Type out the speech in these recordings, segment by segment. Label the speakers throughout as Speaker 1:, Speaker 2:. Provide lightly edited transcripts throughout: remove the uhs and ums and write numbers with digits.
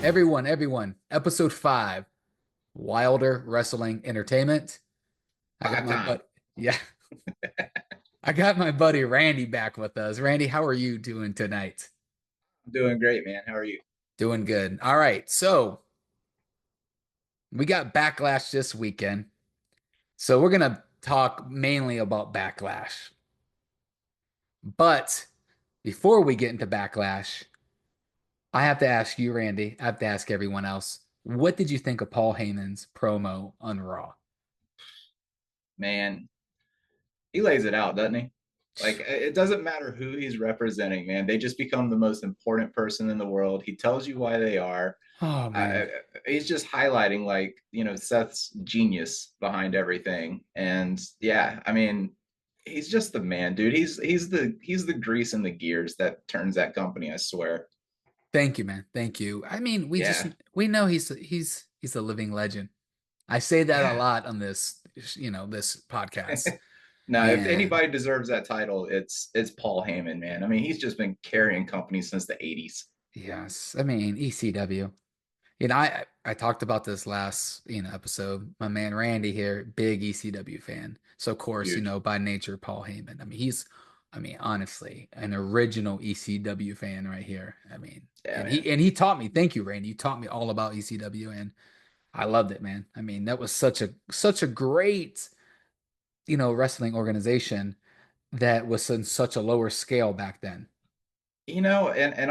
Speaker 1: Everyone, episode 5, Wilder Wrestling Entertainment. I got
Speaker 2: Five
Speaker 1: my
Speaker 2: time.
Speaker 1: butt. Yeah, I got my buddy Randy back with us. Randy, how are you doing tonight?
Speaker 2: I'm doing great, man. How are you?
Speaker 1: Doing good. All right, so we got Backlash this weekend. So we're gonna talk mainly about Backlash. But before we get into Backlash, I have to ask you, Randy. I have to ask everyone else. What did you think of Paul Heyman's promo on Raw?
Speaker 2: Man, he lays it out, doesn't he? Like it doesn't matter who he's representing, man. They just become the most important person in the world. He tells you why they are.
Speaker 1: Oh man.
Speaker 2: He's just highlighting like, Seth's genius behind everything. And yeah, I mean, he's just the man, dude. He's the grease in the gears that turns that company, I swear.
Speaker 1: Thank you, man. Thank you. I mean,
Speaker 2: Yeah.
Speaker 1: we know he's a living legend. I say that a
Speaker 2: Yeah.
Speaker 1: lot on this podcast.
Speaker 2: Now, if
Speaker 1: And
Speaker 2: anybody deserves that title, it's Paul Heyman, man. I mean, he's just been carrying companies since the 80s.
Speaker 1: yes, I mean ECW. I talked about this last, episode. My man Randy here, big ECW fan. So of course,
Speaker 2: Huge.
Speaker 1: by nature, Paul Heyman. I mean, honestly, an original ECW fan right here. I mean,
Speaker 2: Yeah,
Speaker 1: and
Speaker 2: man.
Speaker 1: he taught me. Thank you, Randy. You taught me all about ECW, and I loved it, man. I mean, that was such a great, wrestling organization that was in such a lower scale back then.
Speaker 2: And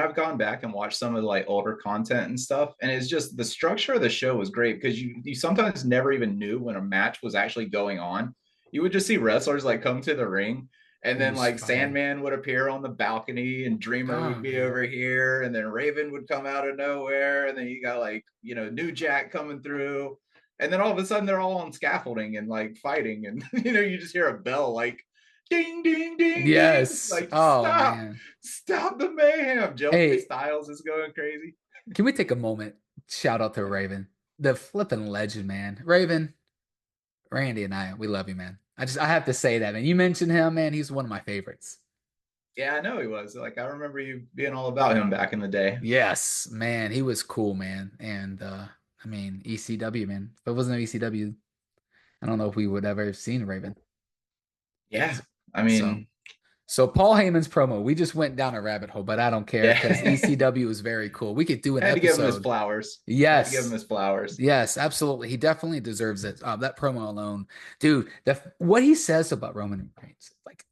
Speaker 2: I've gone back and watched some of the like older content and stuff, and it's just the structure of the show was great because you sometimes never even knew when a match was actually going on. You would just see wrestlers like come to the ring, and
Speaker 1: And
Speaker 2: then
Speaker 1: just
Speaker 2: like
Speaker 1: fighting.
Speaker 2: Sandman would appear on the balcony, and Dreamer
Speaker 1: Oh
Speaker 2: would be
Speaker 1: man.
Speaker 2: over here, and then Raven would come out of nowhere, and then you got like New Jack coming through, and then all of a sudden they're all on scaffolding and like fighting, and you just hear a bell like ding ding ding ding,
Speaker 1: Yes.
Speaker 2: like
Speaker 1: Oh
Speaker 2: stop.
Speaker 1: man.
Speaker 2: Stop the mayhem. Joey
Speaker 1: Hey,
Speaker 2: Styles is going crazy.
Speaker 1: can we take a moment? Shout out to Raven, the flipping legend, man. Raven, Randy, and we love you, man. I have to say that, man. You mentioned him, man. He's one of my favorites.
Speaker 2: Yeah, I know he was. Like, I remember you being all about him back in the day.
Speaker 1: Yes, man. He was cool, man. And I mean, ECW, man. If it wasn't ECW, I don't know if we would ever have seen Raven.
Speaker 2: Yeah. I
Speaker 1: So,
Speaker 2: mean,
Speaker 1: so Paul Heyman's promo, we just went down a rabbit hole, but I don't care because
Speaker 2: yeah.
Speaker 1: ECW is very cool. We could do an
Speaker 2: Had to give him his
Speaker 1: episode.
Speaker 2: flowers. Had to give him
Speaker 1: Yes.
Speaker 2: his flowers.
Speaker 1: Yes, absolutely. He definitely deserves it. That promo alone, dude. What he says about Roman Reigns, like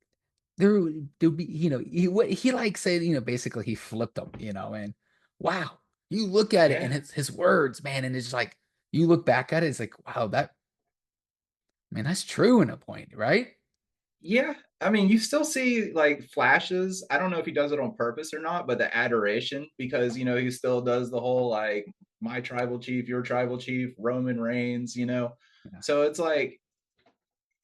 Speaker 1: there be, what he like said, basically he flipped him, and wow, you look at it and
Speaker 2: Yeah.
Speaker 1: his words, man, and it's like you look back at it, it's like wow, man, that's true in a point, right?
Speaker 2: Yeah. I mean, you still see like flashes. I don't know if he does it on purpose or not, but the adoration because, he still does the whole like my tribal chief, your tribal chief, Roman Reigns.
Speaker 1: Yeah.
Speaker 2: So it's like,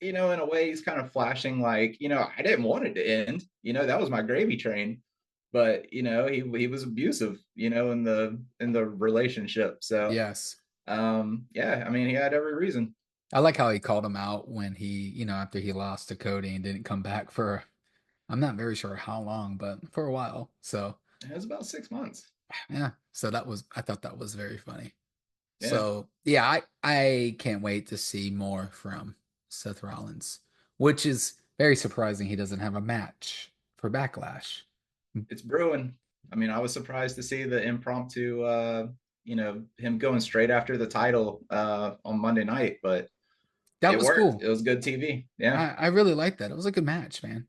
Speaker 2: in a way, he's kind of flashing like, I didn't want it to end. That was my gravy train. But he was abusive, in the relationship. So
Speaker 1: Yes.
Speaker 2: yeah, I mean, he had every reason.
Speaker 1: I like how he called him out when after he lost to Cody and didn't come back for, I'm not very sure how long, but for a while. So,
Speaker 2: It was about 6 months.
Speaker 1: yeah. So I thought that was very funny.
Speaker 2: Yeah,
Speaker 1: So yeah, I can't wait to see more from Seth Rollins, which is very surprising he doesn't have a match for Backlash.
Speaker 2: it's brewing. I mean, I was surprised to see the impromptu, him going straight after the title on Monday night, but
Speaker 1: That
Speaker 2: it
Speaker 1: was
Speaker 2: worked.
Speaker 1: cool.
Speaker 2: It was good TV. Yeah,
Speaker 1: I really liked that. It was a good match, man.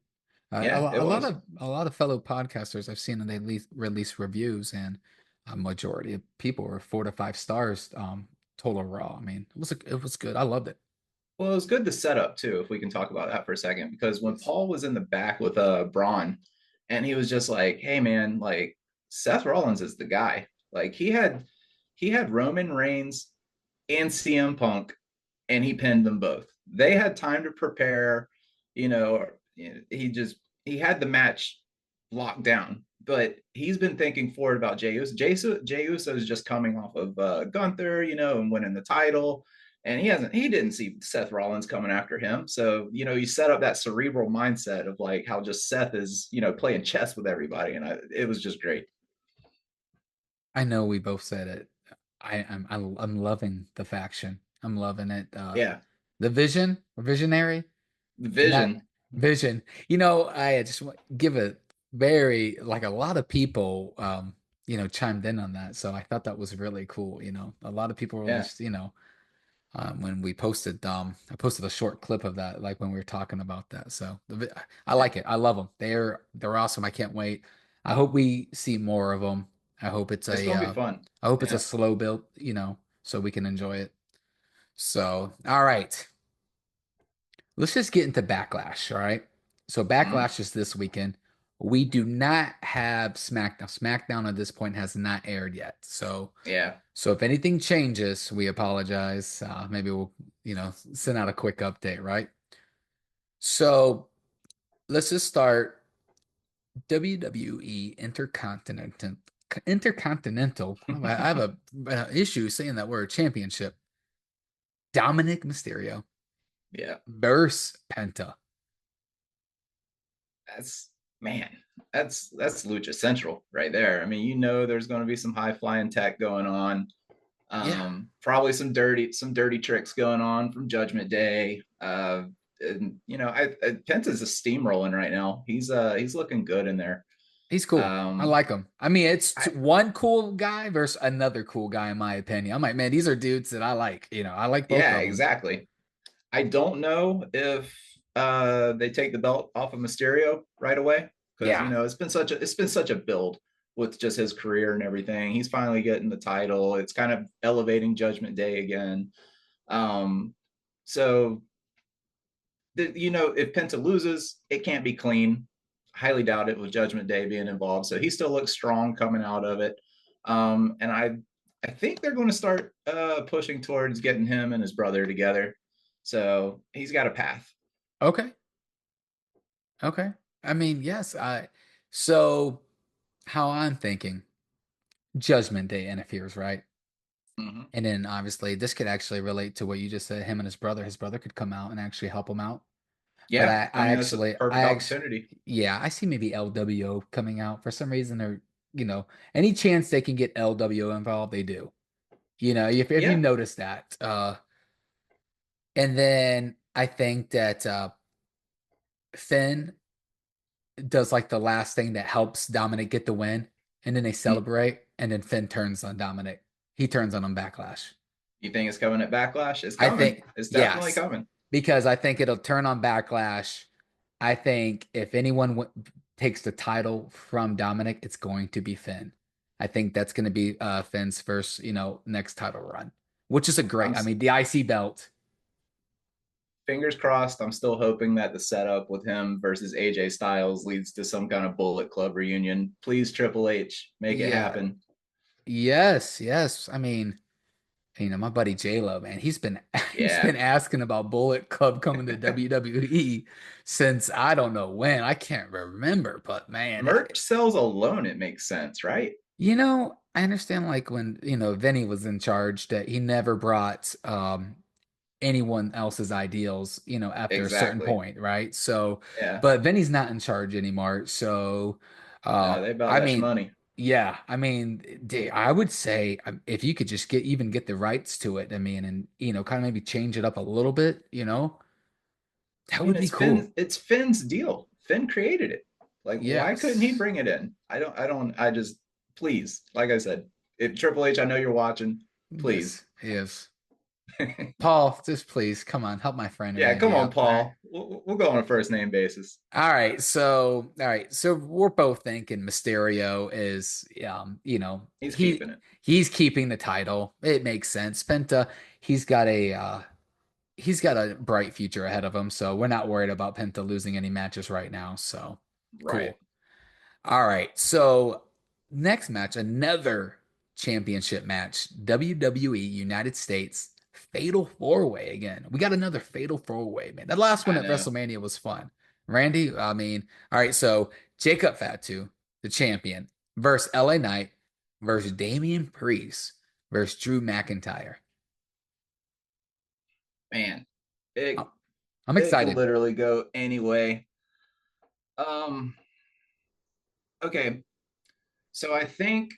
Speaker 2: yeah, it was.
Speaker 1: A lot of fellow podcasters I've seen and they release reviews, and a majority of people were 4 to 5 stars. Total Raw. I mean, it was good. I loved it.
Speaker 2: Well, it was good to set up too, if we can talk about that for a second, because when
Speaker 1: Yes.
Speaker 2: Paul was in the back with Braun, and he was just like, "Hey, man, like Seth Rollins is the guy." Like he had Roman Reigns and CM Punk, and he pinned them both. They had time to prepare. You know, he had the match locked down, but he's been thinking forward about Jey Uso. Jey Uso is just coming off of Gunther, and winning the title. And he didn't see Seth Rollins coming after him. So, you set up that cerebral mindset of like how just Seth is, playing chess with everybody. And it was just great.
Speaker 1: I know we both said it I'm loving the faction. I'm loving it.
Speaker 2: Yeah,
Speaker 1: The Vision, Visionary,
Speaker 2: the
Speaker 1: that
Speaker 2: Vision.
Speaker 1: Vision. I just give a very like a lot of people chimed in on that. So I thought that was really cool. A lot of people were
Speaker 2: Yeah,
Speaker 1: just, when we posted I posted a short clip of that like when we were talking about that. So I
Speaker 2: yeah.
Speaker 1: like it. I love them. They're awesome. I can't wait. I hope we see more of them. I hope it's
Speaker 2: It's
Speaker 1: a
Speaker 2: gonna be fun.
Speaker 1: I hope it's a
Speaker 2: Yeah.
Speaker 1: slow build, so we can enjoy it. So, all right. Let's just get into Backlash, all right? So
Speaker 2: Mm,
Speaker 1: Backlash is this weekend. We do not have SmackDown. SmackDown at this point has not aired yet.
Speaker 2: yeah.
Speaker 1: So if anything changes, we apologize. Maybe we'll, send out a quick update, right? So let's just start WWE Intercontinental. I have a issue saying that word championship. Dominic Mysterio
Speaker 2: Yeah.
Speaker 1: versus Penta.
Speaker 2: That's man. That's Lucha Central right there. I mean, you know, there's going to be some high flying tech going on.
Speaker 1: Yeah,
Speaker 2: Probably some dirty tricks going on from Judgment Day. And Penta's a steamrolling right now. He's looking good in there.
Speaker 1: he's cool. I
Speaker 2: Um,
Speaker 1: like him. I mean, it's
Speaker 2: I
Speaker 1: one cool guy versus another cool guy, in my opinion. I'm like, man, these are dudes that I like. I like both
Speaker 2: yeah,
Speaker 1: of them.
Speaker 2: exactly. I don't know if they take the belt off of Mysterio right away because
Speaker 1: Yeah,
Speaker 2: it's been such a build with just his career and everything. He's finally getting the title. It's kind of elevating Judgment Day again. Um, so if Penta loses, it can't be clean. Highly doubt it with Judgment Day being involved. So he still looks strong coming out of it. And I think they're going to start pushing towards getting him and his brother together. So he's got a path.
Speaker 1: okay. Okay. I mean, yes, so how I'm thinking, Judgment Day interferes, right?
Speaker 2: Mm-hmm.
Speaker 1: And then obviously this could actually relate to what you just said, him and his brother. His brother could come out and actually help him out. But
Speaker 2: Yeah, I mean that's a perfect opportunity.
Speaker 1: yeah, I see maybe LWO coming out for some reason, or any chance they can get LWO involved, they do. If you
Speaker 2: Yeah,
Speaker 1: notice that. And then I think that Finn does like the last thing that helps Dominic get the win, and then they celebrate, and then Finn turns on Dominic. He turns on him Backlash.
Speaker 2: you think it's coming at Backlash? It's
Speaker 1: I
Speaker 2: coming.
Speaker 1: think
Speaker 2: It's definitely
Speaker 1: yes,
Speaker 2: coming.
Speaker 1: because I think it'll turn on Backlash. I think if anyone takes the title from Dominic, it's going to be Finn. I think that's going to be Finn's first, next title run, which is a
Speaker 2: I'm
Speaker 1: great. I mean, the IC belt.
Speaker 2: fingers crossed. I'm still hoping that the setup with him versus AJ Styles leads to some kind of Bullet Club reunion. Please, Triple H, make it
Speaker 1: Yeah.
Speaker 2: happen.
Speaker 1: Yes. Yes. I mean, my buddy J Lo, man, he's been he's
Speaker 2: Yeah.
Speaker 1: been asking about Bullet Club coming to WWE since I don't know when. I can't remember, but man,
Speaker 2: Merch sales alone, it makes sense, right?
Speaker 1: I understand like when, Vinny was in charge that he never brought anyone else's ideals, after a certain
Speaker 2: Exactly.
Speaker 1: point, right? So,
Speaker 2: Yeah.
Speaker 1: but Vinny's not in charge anymore. So,
Speaker 2: No, they about
Speaker 1: I
Speaker 2: that
Speaker 1: mean,
Speaker 2: money.
Speaker 1: yeah, I mean, I would say if you could just get the rights to it, I mean, and kind of maybe change it up a little bit,
Speaker 2: I
Speaker 1: that
Speaker 2: mean,
Speaker 1: would be cool.
Speaker 2: It's Finn's deal. Finn created it. Like, why couldn't he
Speaker 1: Yes.
Speaker 2: bring it in? I just please, like I said, if Triple H, I know you're watching, please.
Speaker 1: Yes, yes. Paul, just please come on, help my friend
Speaker 2: Yeah, come
Speaker 1: Randy
Speaker 2: on,
Speaker 1: out there.
Speaker 2: Paul. We'll go on a first name basis.
Speaker 1: All right, so we're both thinking Mysterio is,
Speaker 2: He's keeping it.
Speaker 1: he's keeping the title. It makes sense. Penta, he's got a bright future ahead of him, so we're not worried about Penta losing any matches right now. So
Speaker 2: Right.
Speaker 1: cool. All right, so next match, another championship match, WWE United States Fatal Four Way again. We got another Fatal Four Way, man. That last one
Speaker 2: I
Speaker 1: at
Speaker 2: know.
Speaker 1: WrestleMania was fun. Randy, I mean, all right, so Jacob Fatu, the champion, versus LA Knight versus Damian Priest versus Drew McIntyre.
Speaker 2: Man, it
Speaker 1: Oh, I'm
Speaker 2: it could
Speaker 1: excited.
Speaker 2: literally go anyway. Um, okay. So I think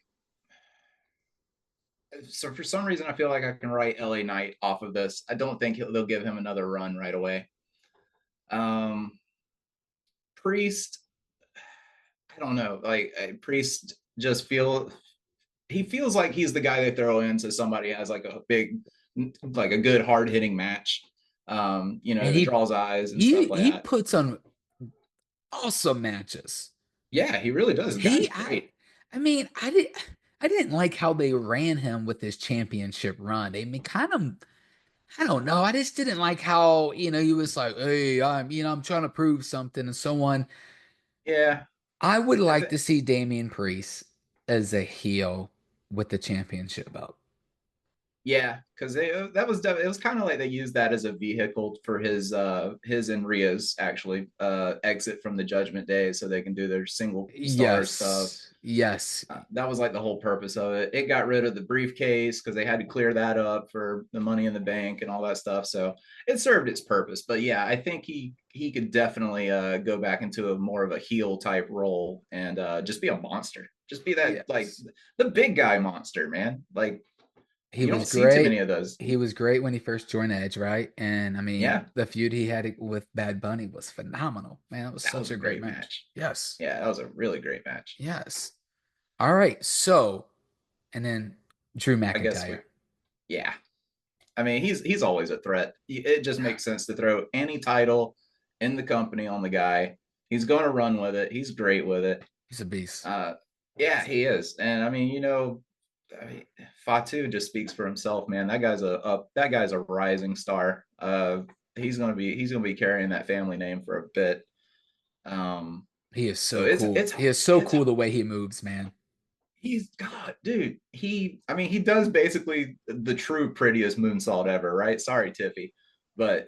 Speaker 2: So for some reason, I feel like I can write LA Knight off of this. I don't think they'll give him another run right away. Um, Priest, I don't know. Like Priest just he feels like he's the guy they throw in so somebody has like a big, like a good hard hitting match.
Speaker 1: And
Speaker 2: That draws eyes and
Speaker 1: he
Speaker 2: stuff like
Speaker 1: he
Speaker 2: that.
Speaker 1: puts on awesome matches.
Speaker 2: Yeah, he really does. The guy's
Speaker 1: He
Speaker 2: great.
Speaker 1: I didn't like how they ran him with his championship run. I mean, kind of I don't know. I just didn't like how, he was like, "Hey, I'm trying to prove something," and so on.
Speaker 2: Yeah,
Speaker 1: I would
Speaker 2: I
Speaker 1: like
Speaker 2: think
Speaker 1: to see Damian Priest as a heel with the championship belt.
Speaker 2: Yeah, because they that was it was kind of like they used that as a vehicle for his and Rhea's actually exit from the Judgment Day so they can do their single star stuff.
Speaker 1: Yes. Yes.
Speaker 2: That was like the whole purpose of it. It got rid of the briefcase because they had to clear that up for the Money in the Bank and all that stuff. So it served its purpose. But yeah, I think he could definitely go back into a more of a heel type role and just be a monster. Just be that like
Speaker 1: Yes.
Speaker 2: the big guy monster, man. Like
Speaker 1: He
Speaker 2: you
Speaker 1: was
Speaker 2: don't see too many
Speaker 1: great.
Speaker 2: of those.
Speaker 1: He was great when he first joined Edge, right? And I mean,
Speaker 2: Yeah,
Speaker 1: the feud he had with Bad Bunny was phenomenal. Man, it was
Speaker 2: that
Speaker 1: such
Speaker 2: was a
Speaker 1: a great
Speaker 2: great
Speaker 1: match.
Speaker 2: match.
Speaker 1: Yes.
Speaker 2: Yeah, that was a really great match.
Speaker 1: Yes. All right. So, and then Drew
Speaker 2: I guess we,
Speaker 1: McIntyre.
Speaker 2: yeah. I mean, he's always a threat. It just makes sense to throw any title in the company on the guy. He's going to run with it. He's great with it.
Speaker 1: He's a beast.
Speaker 2: Uh, yeah, he is. And I mean, I mean, Fatu just speaks for himself, man. That guy's a rising star. He's gonna be carrying that family name for a bit. Um,
Speaker 1: He is
Speaker 2: so
Speaker 1: so cool. He is so
Speaker 2: it's
Speaker 1: cool the way he moves, man.
Speaker 2: he's God, dude. I mean, he does basically the true prettiest moonsault ever, right? Sorry, Tiffy, but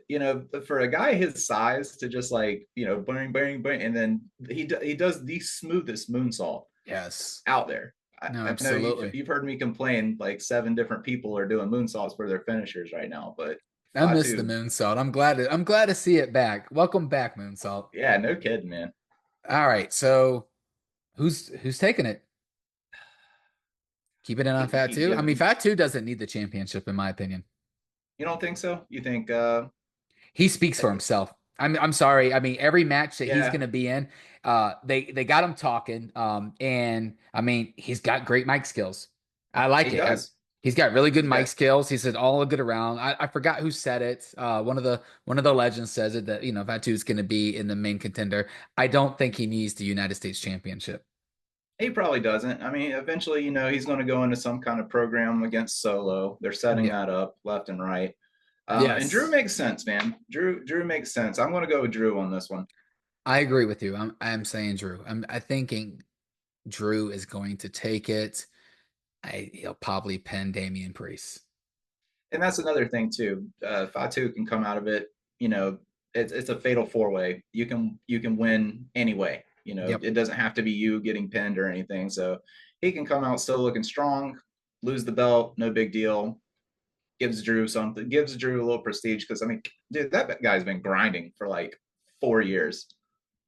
Speaker 2: for a guy his size to just like bang, bang, bang, and then he does the smoothest moonsault
Speaker 1: Yes.
Speaker 2: out there.
Speaker 1: No,
Speaker 2: I know
Speaker 1: absolutely.
Speaker 2: you've heard me complain like seven different people are doing moonsaults for their finishers right now, but
Speaker 1: I miss the
Speaker 2: Fatu,
Speaker 1: moonsault. I'm glad to see it back. Welcome back, moonsault.
Speaker 2: yeah, no kidding, man.
Speaker 1: All right. So, who's taking it? Keeping it
Speaker 2: I
Speaker 1: on
Speaker 2: think they
Speaker 1: Fat
Speaker 2: keep
Speaker 1: 2? I mean,
Speaker 2: giving.
Speaker 1: Fat 2 doesn't need the championship, in my opinion.
Speaker 2: You don't think so? You think?
Speaker 1: He speaks for himself. I'm sorry. I mean, every match that he's
Speaker 2: Yeah,
Speaker 1: going to be in, they got him talking. And I mean, he's got great mic skills. I like
Speaker 2: he
Speaker 1: it.
Speaker 2: does.
Speaker 1: He's got really good
Speaker 2: He's
Speaker 1: mic
Speaker 2: got
Speaker 1: skills. He said all good around. I forgot who said it. One of the legends says it that Fatu is going to be in the main contender. I don't think he needs the United States Championship.
Speaker 2: He probably doesn't. I mean, eventually, he's going to go into some kind of program against Solo. They're setting
Speaker 1: Yeah.
Speaker 2: that up left and right. And Drew
Speaker 1: Yes,
Speaker 2: makes sense, man. Drew makes sense. I'm going to go with Drew on this one.
Speaker 1: I agree with you. I'm saying Drew. I thinking Drew is going to take it. He'll probably pin Damian Priest.
Speaker 2: And that's another thing too. Fatu can come out of it. You know, it's a fatal four way. You can win anyway.
Speaker 1: Yep.
Speaker 2: It doesn't have to be you getting pinned or anything. So he can come out still looking strong, lose the belt, no big deal. Gives Drew something, gives Drew a little prestige because I mean, dude, that guy's been grinding for like 4 years.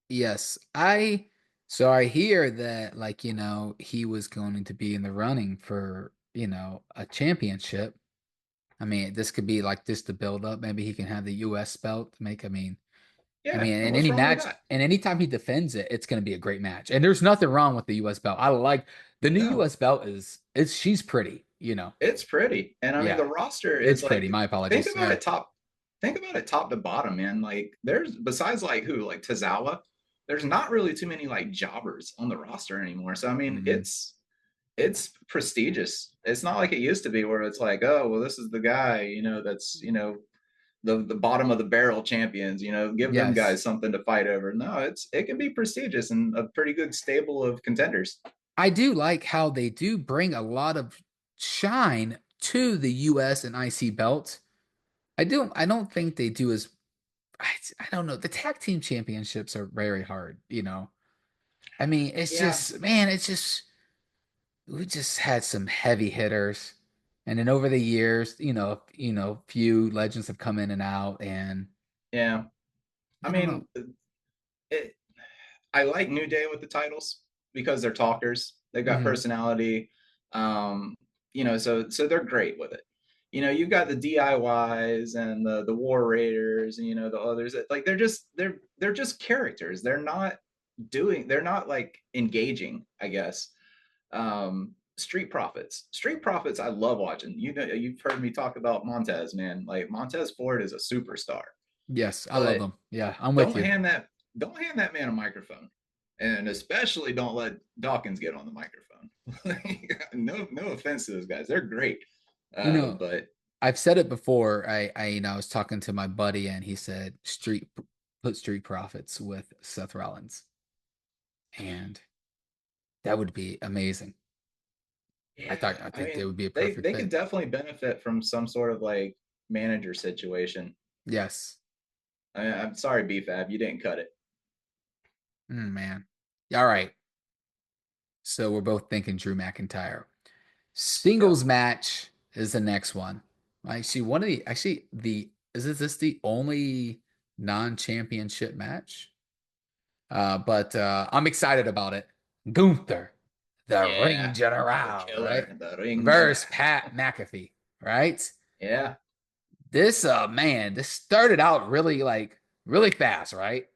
Speaker 1: Yes. I hear that like, he was going to be in the running for, a championship. I mean, this could be like this to build up. Maybe he can have the US belt to make,
Speaker 2: Yeah, and
Speaker 1: in
Speaker 2: what's
Speaker 1: any
Speaker 2: wrong with
Speaker 1: match,
Speaker 2: that?
Speaker 1: and anytime he defends it, it's going to be a great match. And there's nothing wrong with the US belt. I like the new
Speaker 2: No,
Speaker 1: US belt it's she's pretty.
Speaker 2: it's pretty, and I mean the
Speaker 1: Yeah,
Speaker 2: roster
Speaker 1: it's
Speaker 2: is
Speaker 1: pretty.
Speaker 2: like
Speaker 1: My
Speaker 2: think
Speaker 1: apologies.
Speaker 2: about
Speaker 1: Yeah.
Speaker 2: it top, think about it top to bottom, man. Like there's besides like who like Tazawa, there's not really too many like jobbers on the roster anymore. So I mean
Speaker 1: Mhm.
Speaker 2: it's prestigious. It's not like it used to be where it's like, oh well, this is the guy, that's the bottom of the barrel champions. Give them
Speaker 1: Yes.
Speaker 2: guys something to fight over. No, it can be prestigious and a pretty good stable of contenders.
Speaker 1: I do like how they do bring a lot of shine to the US and IC belt. I don't think they do as I don't know. The tag team championships are very hard. I mean, it's
Speaker 2: Yeah,
Speaker 1: just man, it's just we just had some heavy hitters. And then over the years, few legends have come in and out and
Speaker 2: yeah. I
Speaker 1: I don't know.
Speaker 2: mean, it, I like New Day with the titles because they're talkers. They've got
Speaker 1: Hmm.
Speaker 2: personality. Um, so they're great with it. You've got the DIYs and the War Raiders, and the others that like they're just characters. They're not like engaging, I guess. Street Profits, I love watching. You've heard me talk about Montez, man. Like Montez Ford is a superstar,
Speaker 1: Yes, I love
Speaker 2: but
Speaker 1: them. Yeah, I'm with
Speaker 2: don't
Speaker 1: you.
Speaker 2: hand that don't hand that man a microphone, and especially don't let Dawkins get on the microphone. No offense to those guys, they're great,
Speaker 1: You know,
Speaker 2: but
Speaker 1: I've said it before. I was talking to my buddy and he said put Street Profits with Seth Rollins, and that would be amazing.
Speaker 2: yeah,
Speaker 1: I
Speaker 2: I
Speaker 1: think they
Speaker 2: mean
Speaker 1: would be a
Speaker 2: they
Speaker 1: perfect
Speaker 2: they could
Speaker 1: fit.
Speaker 2: definitely benefit from some sort of like manager situation.
Speaker 1: Yes.
Speaker 2: I'm sorry, BFAB, you didn't cut it.
Speaker 1: Man. All right. So we're both thinking Drew McIntyre. Singles
Speaker 2: Yep.
Speaker 1: match is the next one. Actually, the is this the only non-championship match? But I'm excited about it. Gunther, the Ring
Speaker 2: Yeah,
Speaker 1: General,
Speaker 2: the
Speaker 1: right?
Speaker 2: killer, the ring
Speaker 1: Versus
Speaker 2: general.
Speaker 1: Pat McAfee, right?
Speaker 2: Yeah,
Speaker 1: This man, this started out really fast, right?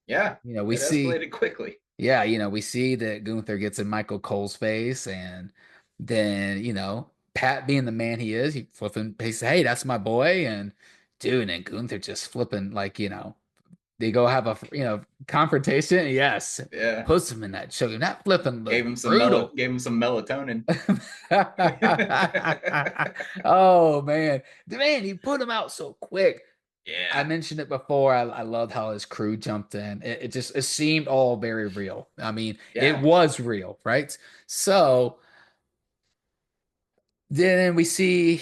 Speaker 2: yeah,
Speaker 1: You know, we
Speaker 2: it
Speaker 1: see
Speaker 2: escalated quickly.
Speaker 1: Yeah, we see that Gunther gets in Michael Cole's face, and then, Pat being the man he is, he says, hey, that's my boy. And dude, and Gunther just flipping they go have a, confrontation. Yes,
Speaker 2: Yeah,
Speaker 1: puts him in that choke. That flipping looked brutal.
Speaker 2: gave him some melatonin.
Speaker 1: Oh man, he put him out so quick. I
Speaker 2: Yeah,
Speaker 1: mentioned it before. I loved how his crew jumped in. It seemed all very real. I mean, it
Speaker 2: yeah.
Speaker 1: was real, right? So then we see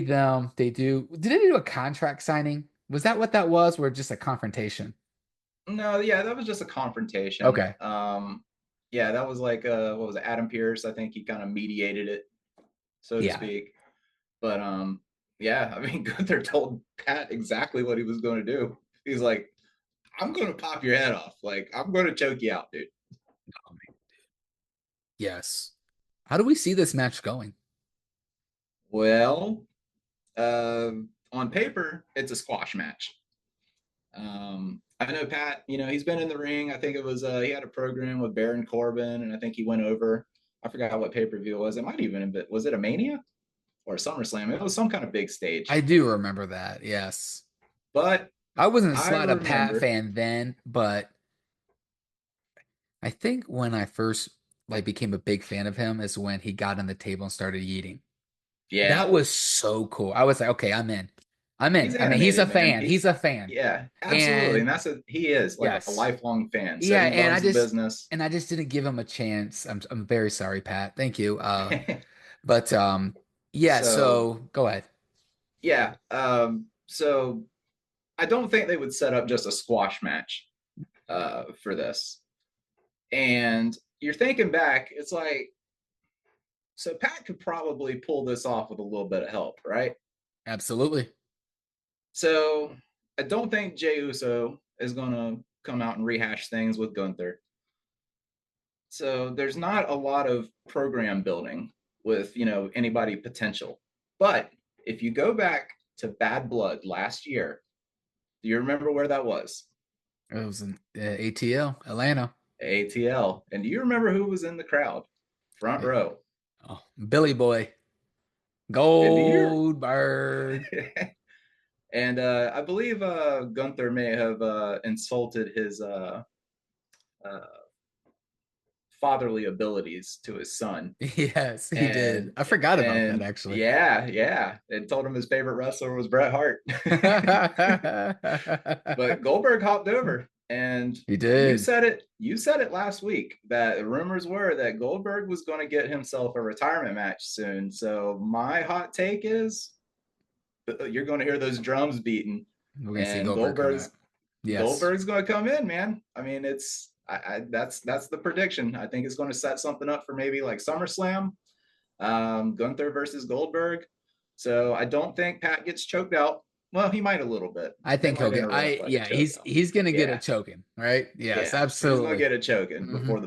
Speaker 1: them. Did they do a contract signing? Was that what that was? Or just a confrontation?
Speaker 2: No, yeah, that was just a confrontation.
Speaker 1: Okay.
Speaker 2: Yeah, that was like what was it, Adam Pierce? I think he kind of mediated it, so to
Speaker 1: Yeah.
Speaker 2: speak. But yeah, I mean, Gunther told Pat exactly what he was going to do. He's like, "I'm going to pop your head off. Like, I'm going to choke you out, dude."
Speaker 1: Oh, man. Yes. How do we see this match going?
Speaker 2: Well, on paper, it's a squash match. I know Pat. He's been in the ring. I think it was he had a program with Baron Corbin, and I think he went over. I forgot what pay per view it was. It might even have been, was it a Mania or a SummerSlam? It was some kind of big
Speaker 1: I
Speaker 2: stage.
Speaker 1: do remember that. Yes.
Speaker 2: But
Speaker 1: I wasn't
Speaker 2: I
Speaker 1: a Pat
Speaker 2: remember,
Speaker 1: fan then, but I think when I first became a big fan of him is when he got on the table and started eating. That
Speaker 2: yeah,
Speaker 1: was so cool. I was like, okay, I'm in. I'm in.
Speaker 2: he's
Speaker 1: I mean, he's a
Speaker 2: animated, man.
Speaker 1: fan. He's a fan.
Speaker 2: Yeah, absolutely,
Speaker 1: And
Speaker 2: and he is like a
Speaker 1: yes.
Speaker 2: lifelong fan. Said
Speaker 1: Yeah,
Speaker 2: he loves the business.
Speaker 1: and I just didn't give him a chance. I'm very sorry, Pat. Thank you. But yeah,
Speaker 2: So
Speaker 1: so go ahead.
Speaker 2: yeah, so I don't think they would set up just a squash match for this. And you're thinking back, it's like, so Pat could probably pull this off with a little bit of help, right?
Speaker 1: Absolutely.
Speaker 2: So I don't think Jey Uso is going to come out and rehash things with Gunther. So there's not a lot of program building with, anybody potential. But if you go back to Bad Blood last year, do you remember where that was?
Speaker 1: It was an ATL, Atlanta.
Speaker 2: ATL. And do you remember who was in the crowd? Front row.
Speaker 1: Oh, Billy Boy.
Speaker 2: And do you
Speaker 1: Goldberg.
Speaker 2: and I believe Gunther may have insulted his uh, fatherly abilities to his son,
Speaker 1: Yes, he did.
Speaker 2: and
Speaker 1: I forgot about that
Speaker 2: and
Speaker 1: actually.
Speaker 2: yeah, yeah, and told him his favorite wrestler was Bret Hart. But Goldberg hopped over, and
Speaker 1: He
Speaker 2: you
Speaker 1: did.
Speaker 2: said it. You said it last week that the rumors were that Goldberg was going to get himself a retirement match soon. So my hot take is you're going to hear those drums beating,
Speaker 1: We're gonna see
Speaker 2: and
Speaker 1: Goldberg come out. Yes.
Speaker 2: Goldberg's going to come in, man. I mean, that's the prediction. I think it's going to set something up for maybe like SummerSlam, Gunther versus Goldberg. So I don't think Pat gets choked out. Well, he might a little bit.
Speaker 1: I
Speaker 2: They
Speaker 1: think he'll
Speaker 2: might
Speaker 1: get
Speaker 2: interrupt
Speaker 1: I
Speaker 2: like a
Speaker 1: yeah,
Speaker 2: choke.
Speaker 1: he's gonna get a
Speaker 2: Yeah,
Speaker 1: choking, right? Yes,
Speaker 2: yeah, he's going to
Speaker 1: absolutely.
Speaker 2: get a choking
Speaker 1: Hmm.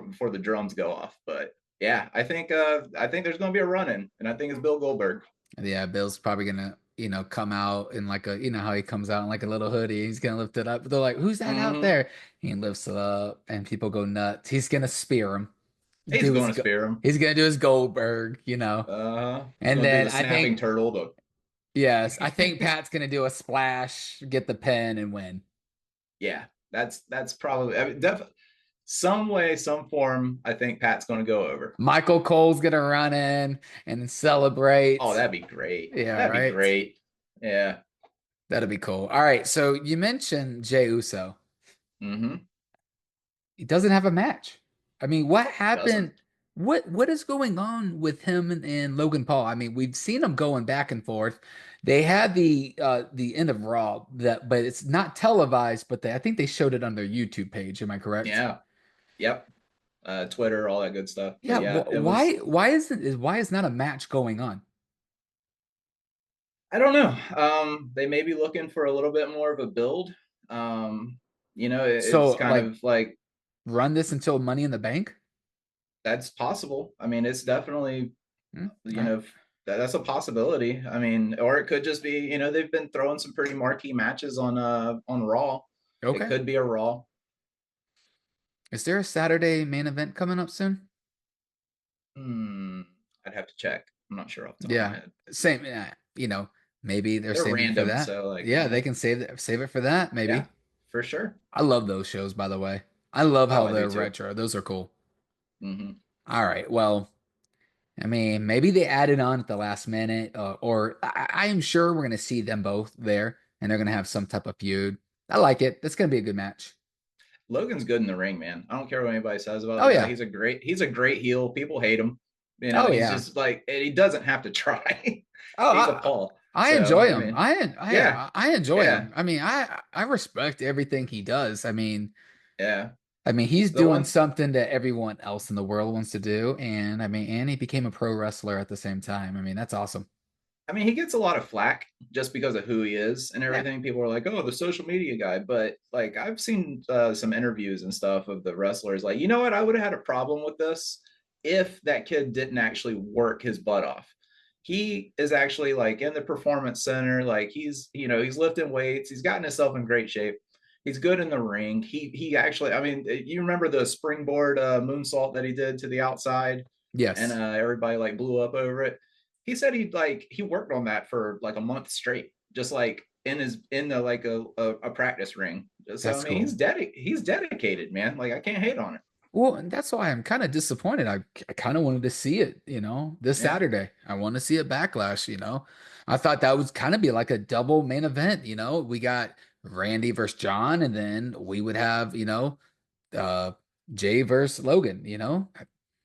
Speaker 2: before the drums go off. But Yeah, I think there's going to be a run in, and I think it's Bill Goldberg.
Speaker 1: Yeah, Bill's probably gonna, come out in like a, how he comes out in like a little hoodie. He's gonna lift it up. They're like, "Who's that out
Speaker 2: Hmm.
Speaker 1: there?" He lifts it up, and people go nuts. He's gonna spear him.
Speaker 2: He's
Speaker 1: Do
Speaker 2: going
Speaker 1: his,
Speaker 2: to spear him.
Speaker 1: he's gonna do his Goldberg,
Speaker 2: He's
Speaker 1: And
Speaker 2: going to do
Speaker 1: then
Speaker 2: the snapping turtle.
Speaker 1: yes, I think Pat's gonna do a splash, get the pin, and win.
Speaker 2: Yeah, that's probably, I mean, some way, some form. I think Pat's going to go over.
Speaker 1: Michael Cole's gonna run in and
Speaker 2: Oh,
Speaker 1: celebrate.
Speaker 2: that'd be great.
Speaker 1: Yeah,
Speaker 2: That'd be
Speaker 1: right.
Speaker 2: great. Yeah.
Speaker 1: That'll be cool. All right, so you mentioned Jey Uso.
Speaker 2: Mm-hmm.
Speaker 1: He doesn't have a match. I mean, what
Speaker 2: Doesn't.
Speaker 1: happened? What is going on with him and Logan Paul? I mean, we've seen them going back and forth. They had the end of Raw that, but it's not televised. But I think they showed it on their YouTube page. Am I correct?
Speaker 2: Yeah. Yep. Twitter, all that good stuff. But
Speaker 1: Yeah.
Speaker 2: yeah, it was.
Speaker 1: Why is not a match going on?
Speaker 2: I don't know. They may be looking for a little bit more of a build. Um, it's
Speaker 1: So
Speaker 2: kind
Speaker 1: like
Speaker 2: of like
Speaker 1: run this until Money in the Bank?
Speaker 2: that's possible. I mean, it's definitely,
Speaker 1: Hmm?
Speaker 2: you know, that's a possibility. I mean, or it could just be, they've been throwing some pretty marquee matches on Raw. It
Speaker 1: Okay.
Speaker 2: could be a Raw.
Speaker 1: Is there a Saturday main event coming up soon?
Speaker 2: Hmm, I'd have to check. I'm not sure off the top of my
Speaker 1: Yeah,
Speaker 2: head.
Speaker 1: same. Maybe they're
Speaker 2: They're
Speaker 1: saving it for
Speaker 2: random,
Speaker 1: that.
Speaker 2: so like,
Speaker 1: Yeah, they can save it for that.
Speaker 2: yeah,
Speaker 1: Maybe.
Speaker 2: for sure.
Speaker 1: I love those shows, by the way. I love
Speaker 2: Oh,
Speaker 1: how
Speaker 2: I do
Speaker 1: they're
Speaker 2: too.
Speaker 1: retro. Those are cool.
Speaker 2: Hmm.
Speaker 1: All right. Well, I mean, maybe they added on at the last minute, or I am sure we're gonna see them both there, and they're gonna have some type of feud. I like it. That's gonna be a good match.
Speaker 2: Logan's good in the ring, man. I don't care what anybody says about
Speaker 1: Oh
Speaker 2: the guy.
Speaker 1: yeah.
Speaker 2: He's a great heel. People hate him.
Speaker 1: Oh
Speaker 2: He's
Speaker 1: yeah.
Speaker 2: just like, and he doesn't have to try.
Speaker 1: Oh,
Speaker 2: He's a Paul.
Speaker 1: I
Speaker 2: So
Speaker 1: enjoy
Speaker 2: I
Speaker 1: him.
Speaker 2: mean, yeah,
Speaker 1: I enjoy
Speaker 2: yeah,
Speaker 1: him. I mean, I respect everything he does.
Speaker 2: yeah.
Speaker 1: I mean, he's
Speaker 2: The
Speaker 1: doing
Speaker 2: one
Speaker 1: something that everyone else in the world wants to do, and and he became a pro wrestler at the same time. I mean, that's awesome.
Speaker 2: I mean, he gets a lot of flack just because of who he is and
Speaker 1: Yeah.
Speaker 2: everything. People are like, "Oh, the social media guy," but like I've seen some interviews and stuff of the wrestlers. Like, you know what? I would have had a problem with this if that kid didn't actually work his butt off. He is actually like in the performance center. Like he's lifting weights. He's gotten himself in great shape. He's good in the ring. He actually. I mean, you remember the springboard moonsault that he did to the outside, and
Speaker 1: Yes,
Speaker 2: everybody like blew up over it. He said he worked on that for like a month straight, just like in the like a practice ring. So I
Speaker 1: that's
Speaker 2: mean,
Speaker 1: cool.
Speaker 2: he's dedicated, man. Like I can't hate on it.
Speaker 1: Well, and that's why I'm kind of disappointed. I kind of wanted to see it, this
Speaker 2: Yeah.
Speaker 1: Saturday. I want to see a backlash. I thought that was kind of be like a double main event. We got Randy versus John, and then we would have, uh, Jay versus Logan.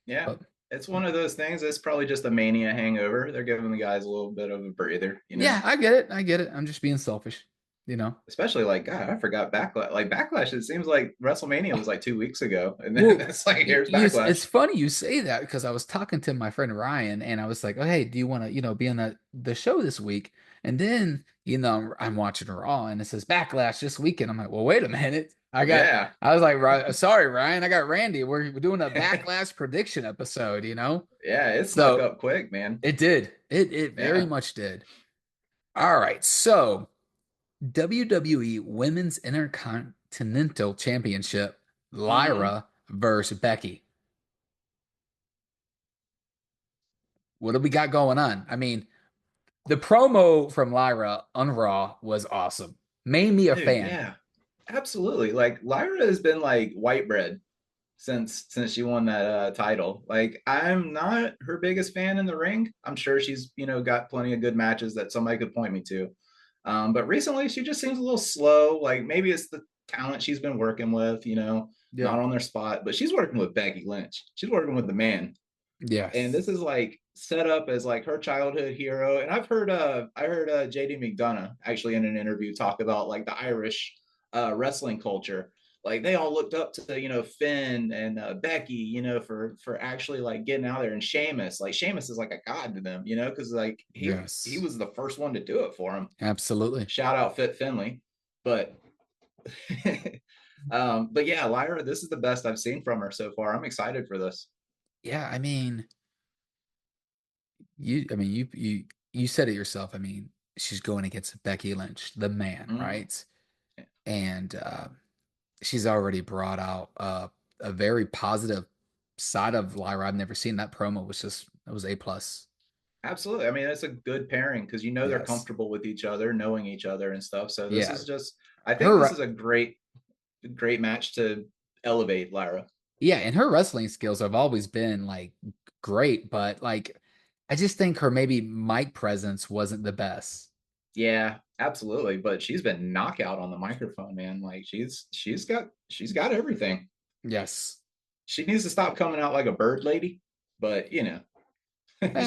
Speaker 2: Yeah.
Speaker 1: But
Speaker 2: It's one of those things. It's probably just a mania hangover. They're giving the guys a little bit of a breather.
Speaker 1: yeah, I get it. I get it. I'm just being selfish.
Speaker 2: Especially like God, I forgot Backlash. Like Backlash, it seems like WrestleMania was like 2 weeks ago, and then
Speaker 1: Well,
Speaker 2: it's like here's Backlash.
Speaker 1: it's funny you say that because I was talking to my friend Ryan and I was like, "Oh, hey, do you want to, be on the show this week?" And then, I'm watching Raw and it says Backlash this weekend. I'm like, "Well, wait a minute.
Speaker 2: Yeah.
Speaker 1: I was like, sorry, Ryan, I got Randy. We're doing a Backlash prediction episode."
Speaker 2: Yeah, it snuck
Speaker 1: So
Speaker 2: up quick, man.
Speaker 1: it did. It very
Speaker 2: Yeah.
Speaker 1: much did. All right, so WWE Women's Intercontinental Championship,
Speaker 2: Mm-hmm.
Speaker 1: Lyra versus Becky. What do we got going on? I mean, the promo from Lyra on Raw was awesome. Made me a
Speaker 2: Dude,
Speaker 1: fan.
Speaker 2: yeah. Absolutely. Like Lyra has been like white bread since she won that title. Like I'm not her biggest fan in the ring. I'm sure she's, got plenty of good matches that somebody could point me to. But recently she just seems a little slow. Like maybe it's the talent she's been working with,
Speaker 1: Yeah.
Speaker 2: not on their spot, but she's working with Becky Lynch. She's working with the man. And this
Speaker 1: Yes.
Speaker 2: is like set up as like her childhood hero. And I heard JD McDonough actually in an interview talk about like the Irish wrestling culture. Like they all looked up to Finn and Becky, for actually like getting out there, and Sheamus. Like Sheamus is like a god to them, because like he
Speaker 1: Yes.
Speaker 2: was the first one to do it for him.
Speaker 1: Absolutely.
Speaker 2: Shout out Fit Finley. But but yeah, Lyra, this is the best I've seen from her so far. I'm excited for this.
Speaker 1: Yeah, I mean, you said it yourself. I mean, she's going against Becky Lynch, the man,
Speaker 2: Mm,
Speaker 1: right? And she's already brought out a very positive side of Lyra. I've never seen that promo. Was just it was A plus.
Speaker 2: absolutely. I mean, it's a good pairing because you know they're
Speaker 1: Yes.
Speaker 2: comfortable with each other, knowing each other and stuff. So this
Speaker 1: Yeah.
Speaker 2: is just, I think this
Speaker 1: Her
Speaker 2: is a great match to elevate Lyra.
Speaker 1: yeah, and her wrestling skills have always been like great, but like I just think her maybe mic presence wasn't the best.
Speaker 2: Yeah, absolutely. But she's been knockout on the microphone, man. Like she's got everything.
Speaker 1: Yes.
Speaker 2: She needs to stop coming out like a bird lady, but
Speaker 1: Yeah.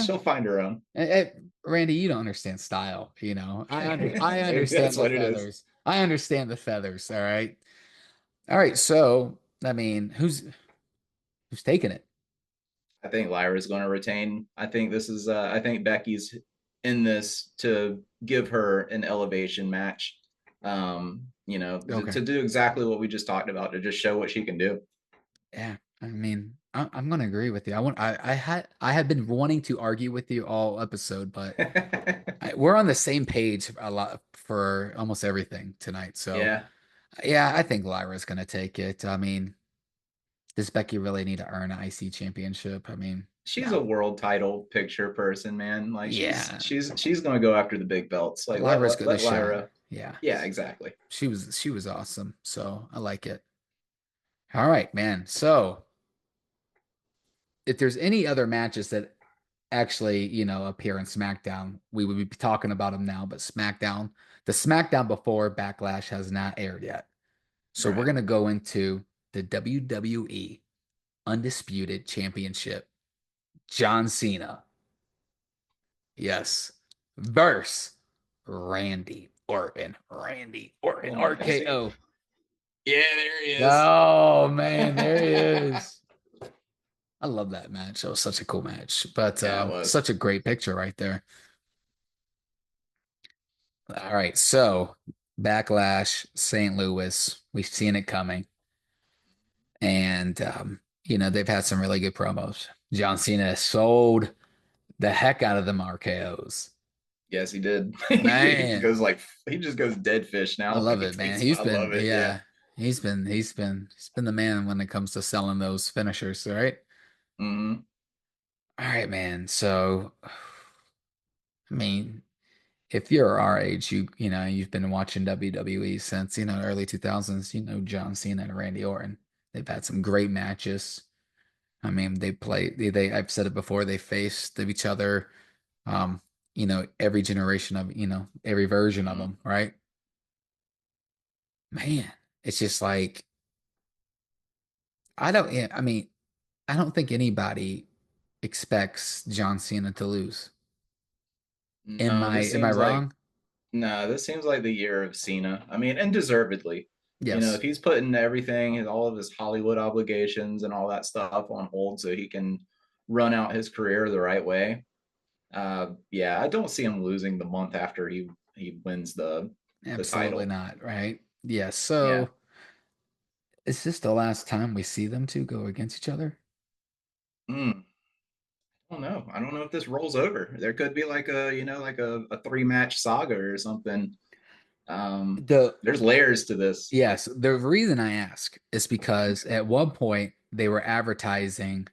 Speaker 2: she'll find her own.
Speaker 1: Randy, you don't understand style, you know. I
Speaker 2: Maybe
Speaker 1: understand
Speaker 2: that's
Speaker 1: the
Speaker 2: what it is.
Speaker 1: feathers. I understand the feathers, all right? All right, so I mean, who's taking it?
Speaker 2: I think Lyra's going to retain. I think this is. I think Becky's in this to give her an elevation match.
Speaker 1: Okay.
Speaker 2: To do exactly what we just talked about, to just show what she can do.
Speaker 1: Yeah, I mean, I'm gonna agree with you. I had been wanting to argue with you all episode, but we're on the same page a lot for almost everything tonight. So
Speaker 2: Yeah,
Speaker 1: yeah, I think Lyra's gonna take it. I mean, does Becky really need to earn an IC championship? I mean,
Speaker 2: she's a
Speaker 1: no.
Speaker 2: world title picture person, man. Like
Speaker 1: Yeah,
Speaker 2: she's going to go after the big belts. Like
Speaker 1: Lyra's good to
Speaker 2: let
Speaker 1: shine.
Speaker 2: Lyra.
Speaker 1: Yeah,
Speaker 2: Yeah, exactly.
Speaker 1: she was awesome. So I like it. All right, man. So if there's any other matches that actually, appear in SmackDown, we would be talking about them now. But the SmackDown before Backlash has not aired yet. So we're
Speaker 2: Right.
Speaker 1: gonna go into the WWE Undisputed Championship. John Cena, yes, verse Randy Orton. Randy Orton,
Speaker 2: Oh man.
Speaker 1: RKO.
Speaker 2: Yeah, there he is.
Speaker 1: Oh man, there he is. I love that match. That was such a cool match, but
Speaker 2: Yeah, it was.
Speaker 1: such a great picture right there. All right, so Backlash, St. Louis. We've seen it coming, and they've had some really good promos. John Cena sold the heck out of them RKO's.
Speaker 2: Yes, he did.
Speaker 1: Man,
Speaker 2: He just goes dead fish
Speaker 1: I
Speaker 2: now when
Speaker 1: love
Speaker 2: he
Speaker 1: it, man.
Speaker 2: takes him. I love it. Yeah.
Speaker 1: Yeah, he's been the man when it comes to selling those finishers, all right?
Speaker 2: Hmm.
Speaker 1: All right, man. So, I mean, if you're our age, you've been watching WWE since, early 2000s, John Cena and Randy Orton. They've had some great matches. I mean, I've said it before, they faced each other, um, every generation of, every version of
Speaker 2: Hmm.
Speaker 1: them, right? Man, it's just like, yeah, I mean, I don't think anybody expects John Cena to lose. Am
Speaker 2: No,
Speaker 1: I, am I wrong?
Speaker 2: this seems like the year of Cena. I mean, and deservedly. If
Speaker 1: Yes,
Speaker 2: he's putting everything, all of his Hollywood obligations and all that stuff on hold so he can run out his career the right way. Yeah, I don't see him losing the month after he wins the
Speaker 1: absolutely
Speaker 2: title.
Speaker 1: not, right? Yes.
Speaker 2: Yeah.
Speaker 1: So is this the last time we see them two go against each other?
Speaker 2: Mm, I don't know. I don't know if this rolls over. There could be like a three match saga or something.
Speaker 1: The
Speaker 2: There's layers to this.
Speaker 1: Yes, the reason I ask is because at one point they were advertising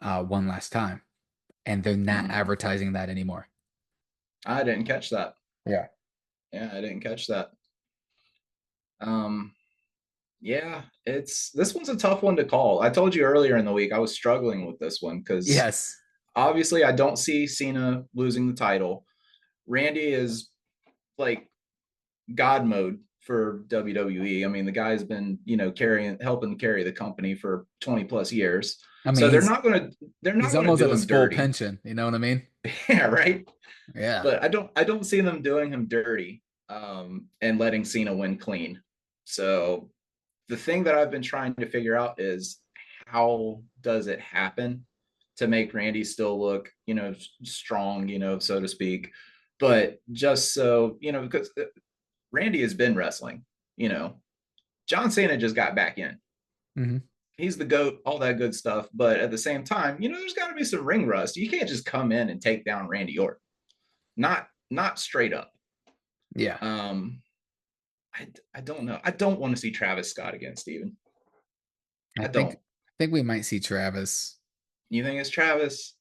Speaker 1: one last time, and they're not
Speaker 2: Mm,
Speaker 1: advertising that anymore.
Speaker 2: I didn't catch that.
Speaker 1: Yeah.
Speaker 2: Yeah, I didn't catch that. Um, yeah, it's this one's a tough one to call. I told you earlier in the week I was struggling with this one because
Speaker 1: Yes.
Speaker 2: obviously I don't see Cena losing the title. Randy is like God mode for WWE. I mean, the guy's been, helping carry the company for 20 plus years.
Speaker 1: I mean,
Speaker 2: So
Speaker 1: he's
Speaker 2: they're
Speaker 1: he's
Speaker 2: not going to
Speaker 1: almost at
Speaker 2: do
Speaker 1: his
Speaker 2: him
Speaker 1: full
Speaker 2: dirty.
Speaker 1: pension. You know what I mean?
Speaker 2: Yeah, right.
Speaker 1: Yeah.
Speaker 2: But I don't see them doing him dirty and letting Cena win clean. So the thing that I've been trying to figure out is how does it happen to make Randy still look, strong, so to speak, but just so, because Randy has been wrestling, you know. John Cena just got back in.
Speaker 1: Hmm.
Speaker 2: he's the goat, all that good stuff. But at the same time, there's got to be some ring rust. You can't just come in and take down Randy Orton. Not straight up.
Speaker 1: Yeah.
Speaker 2: Um, I don't know. I don't want to see Travis Scott again, Steven.
Speaker 1: I
Speaker 2: I
Speaker 1: think
Speaker 2: don't.
Speaker 1: I think we might see Travis.
Speaker 2: You think it's Travis?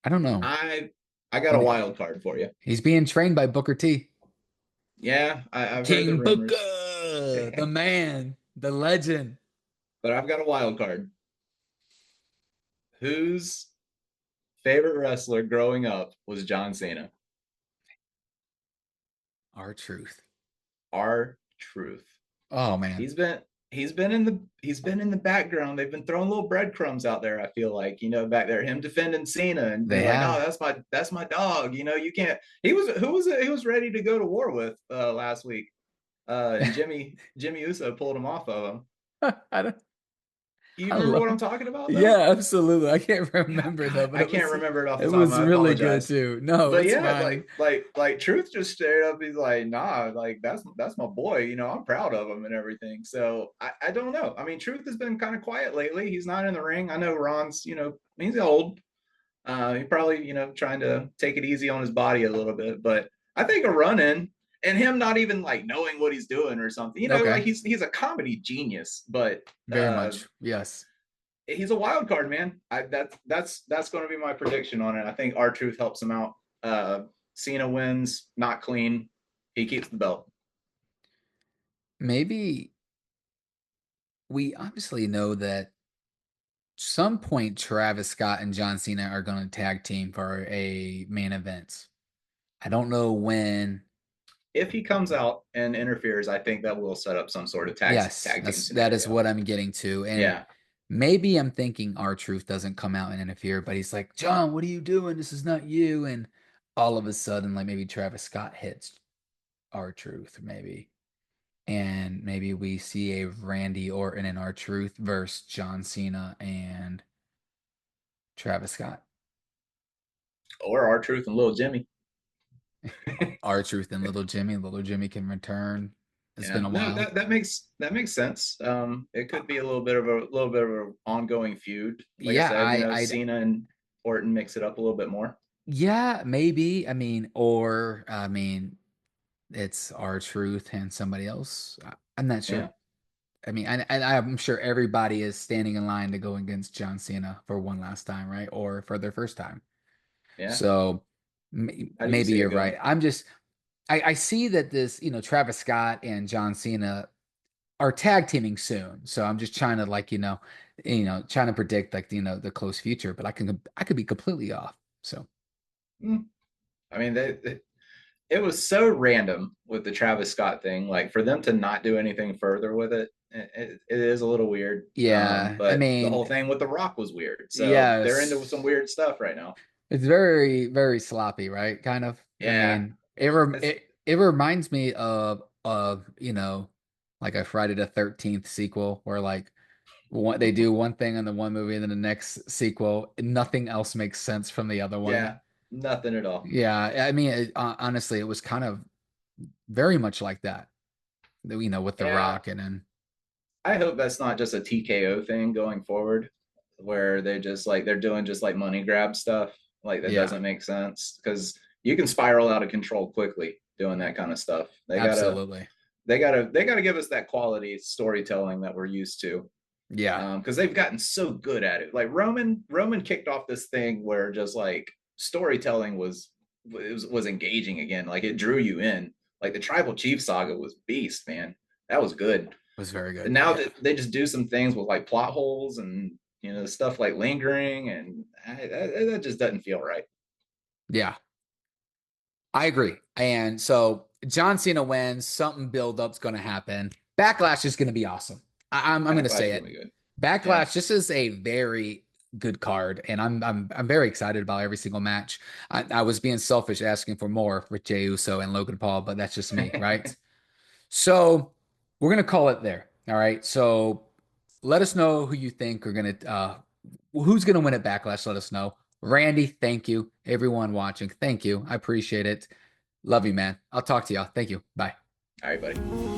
Speaker 1: I don't know.
Speaker 2: I got a
Speaker 1: He-
Speaker 2: wild card for you.
Speaker 1: He's being trained by Booker T.
Speaker 2: Yeah, I've heard the
Speaker 1: King
Speaker 2: rumors,
Speaker 1: Booker, the man, the legend.
Speaker 2: but I've got a wild card. Whose favorite wrestler growing up was John Cena?
Speaker 1: R-Truth.
Speaker 2: Our truth.
Speaker 1: Oh man.
Speaker 2: He's been in the background. They've been throwing little breadcrumbs out there. I feel like back there, him defending Cena and
Speaker 1: They
Speaker 2: being like, "No,
Speaker 1: have.
Speaker 2: that's my dog." You can't. He was who was it? He was ready to go to war with last week. And Jimmy Uso pulled him off of him.
Speaker 1: I don't
Speaker 2: You
Speaker 1: I
Speaker 2: remember
Speaker 1: love
Speaker 2: what I'm talking about though?
Speaker 1: Yeah, absolutely. I can't
Speaker 2: Yeah,
Speaker 1: remember though,
Speaker 2: God,
Speaker 1: but
Speaker 2: I can't remember it off
Speaker 1: it
Speaker 2: the top of
Speaker 1: was
Speaker 2: my. I
Speaker 1: really good
Speaker 2: apologize.
Speaker 1: too. No,
Speaker 2: But
Speaker 1: it's
Speaker 2: yeah,
Speaker 1: fine.
Speaker 2: like Truth just straight up. He's like, nah, like that's my boy. I'm proud of him and everything. So I don't know. I mean, Truth has been kind of quiet lately. He's not in the ring. I know Ron's, he's old. He probably, trying to take it easy on his body a little bit. But I think a run in and him not even like knowing what he's doing or something. Like
Speaker 1: Okay.
Speaker 2: he's a comedy genius, but
Speaker 1: Very much. Yes.
Speaker 2: he's a wild card, man. That's going to be my prediction on it. I think R-Truth helps him out. Cena wins, not clean. He keeps the belt.
Speaker 1: Maybe we obviously know that some point Travis Scott and John Cena are going to tag team for a main event. I don't know when.
Speaker 2: If he comes out and interferes, I think that will set up some sort of tag
Speaker 1: Yes,
Speaker 2: tag team
Speaker 1: that is
Speaker 2: scenario.
Speaker 1: what I'm getting to. And
Speaker 2: Yeah,
Speaker 1: maybe I'm thinking R-Truth doesn't come out and interfere, but he's like, John, what are you doing? This is not you. And all of a sudden, like maybe Travis Scott hits R-Truth, maybe. And maybe we see a Randy Orton and R-Truth versus John Cena and Travis Scott.
Speaker 2: or R-Truth and Little Jimmy.
Speaker 1: R-Truth and Little Jimmy. Little Jimmy can return. It's
Speaker 2: Yeah,
Speaker 1: been a
Speaker 2: no,
Speaker 1: while.
Speaker 2: that makes sense. It could be a little bit of an ongoing feud. Like I
Speaker 1: Yeah,
Speaker 2: said,
Speaker 1: I
Speaker 2: Cena and Orton mix it up a little bit more.
Speaker 1: yeah, maybe. I mean, it's R-Truth and somebody else. I'm not
Speaker 2: Yeah,
Speaker 1: sure. I mean, and I'm sure everybody is standing in line to go against John Cena for one last time, right? Or for their first time.
Speaker 2: yeah.
Speaker 1: So
Speaker 2: How do you
Speaker 1: maybe
Speaker 2: see it
Speaker 1: you're
Speaker 2: going?
Speaker 1: right. I see that this, Travis Scott and John Cena are tag teaming soon. So I'm just trying to like, trying to predict like, the close future, but I could be completely off. So
Speaker 2: Hmm. I mean, it was so random with the Travis Scott thing. Like for them to not do anything further with it is a little weird.
Speaker 1: yeah, I
Speaker 2: But the
Speaker 1: mean,
Speaker 2: whole thing with The Rock was weird. So they're into some
Speaker 1: yes.
Speaker 2: weird stuff right now.
Speaker 1: It's very, very sloppy, right? Kind of. I
Speaker 2: Yeah,
Speaker 1: mean,
Speaker 2: it's
Speaker 1: it reminds me of like a Friday the 13th sequel where like they do one thing in the one movie and then the next sequel, nothing else makes sense from the other one.
Speaker 2: yeah, nothing at all.
Speaker 1: Yeah, I mean, honestly, it was kind of very much like that, with The
Speaker 2: Yeah,
Speaker 1: Rock and then
Speaker 2: I hope that's not just a TKO thing going forward, where they're doing just like money grab stuff. Like that
Speaker 1: yeah,
Speaker 2: doesn't make sense because you can spiral out of control quickly doing that kind of stuff.
Speaker 1: absolutely.
Speaker 2: They gotta give us that quality storytelling that we're used to,
Speaker 1: Yeah,
Speaker 2: because they've gotten so good at it. Like Roman kicked off this thing where just like storytelling was engaging again. Like it drew you in. Like the Tribal Chief saga was beast, man. That was good.
Speaker 1: was very
Speaker 2: And
Speaker 1: good.
Speaker 2: now
Speaker 1: Yeah.
Speaker 2: that they just do some things with like plot holes and stuff like lingering, and that just doesn't feel right.
Speaker 1: Yeah. I agree. And so John Cena wins, something build up's going to happen. Backlash is going to be awesome. I'm going to
Speaker 2: Backlash
Speaker 1: say
Speaker 2: is gonna
Speaker 1: it.
Speaker 2: be good. Yeah,
Speaker 1: Backlash, this is a very good card, and I'm very excited about every single match. I was being selfish asking for more with Jey Uso and Logan Paul, but that's just me, right? So we're gonna call it there. All right. So let us know who you think are gonna who's gonna win at Backlash. Let us know. Randy, thank you. Everyone watching, thank you. I appreciate it. Love you, man. I'll talk to y'all. Thank you. Bye.
Speaker 2: all right, buddy.